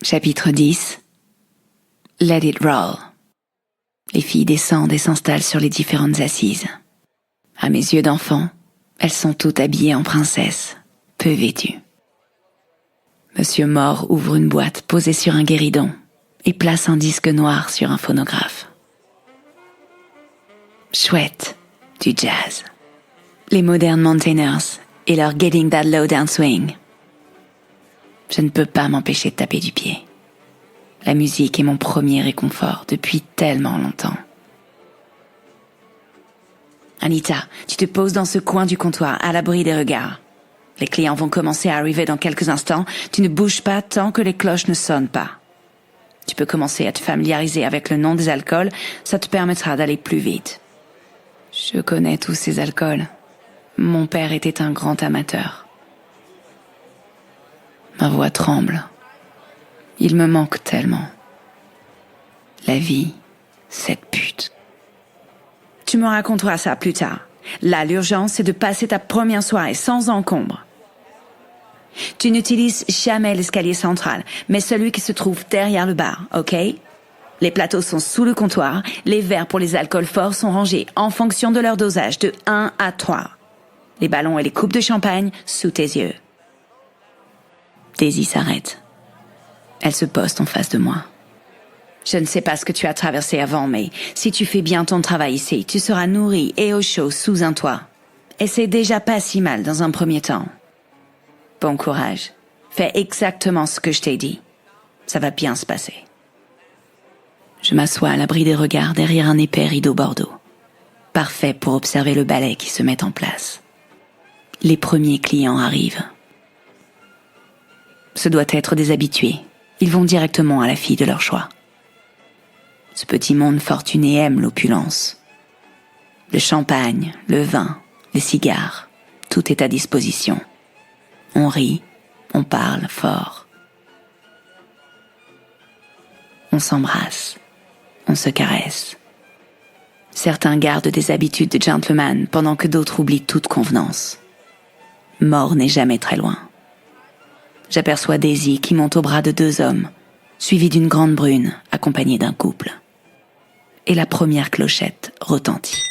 Chapitre 10. Let it roll. Les filles descendent et s'installent sur les différentes assises. À mes yeux d'enfant, elles sont toutes habillées en princesses, peu vêtues. Monsieur Moore ouvre une boîte posée sur un guéridon et place un disque noir sur un phonographe. Chouette, du jazz. Les Modern Mountainers et leur Getting That Low Down Swing. Je ne peux pas m'empêcher de taper du pied. La musique est mon premier réconfort depuis tellement longtemps. Anita, tu te poses dans ce coin du comptoir, à l'abri des regards. Les clients vont commencer à arriver dans quelques instants. Tu ne bouges pas tant que les cloches ne sonnent pas. Tu peux commencer à te familiariser avec le nom des alcools, ça te permettra d'aller plus vite. Je connais tous ces alcools. Mon père était un grand amateur. Ma voix tremble. Il me manque tellement. La vie, cette pute. Tu me raconteras ça plus tard. Là, l'urgence, c'est de passer ta première soirée sans encombre. Tu n'utilises jamais l'escalier central, mais celui qui se trouve derrière le bar, ok? Les plateaux sont sous le comptoir, les verres pour les alcools forts sont rangés en fonction de leur dosage de 1 à 3. Les ballons et les coupes de champagne sous tes yeux. Daisy s'arrête. Elle se poste en face de moi. Je ne sais pas ce que tu as traversé avant, mais si tu fais bien ton travail ici, tu seras nourri et au chaud sous un toit. Et c'est déjà pas si mal dans un premier temps. Bon courage. Fais exactement ce que je t'ai dit. Ça va bien se passer. Je m'assois à l'abri des regards derrière un épais rideau bordeaux. Parfait pour observer le ballet qui se met en place. Les premiers clients arrivent. Ce doit être des habitués. Ils vont directement à la fille de leur choix. Ce petit monde fortuné aime l'opulence. Le champagne, le vin, les cigares, tout est à disposition. On rit, on parle fort. On s'embrasse, on se caresse. Certains gardent des habitudes de gentleman pendant que d'autres oublient toute convenance. Mort n'est jamais très loin. J'aperçois Daisy qui monte au bras de 2 hommes, suivie d'une grande brune accompagnée d'un couple. Et la première clochette retentit.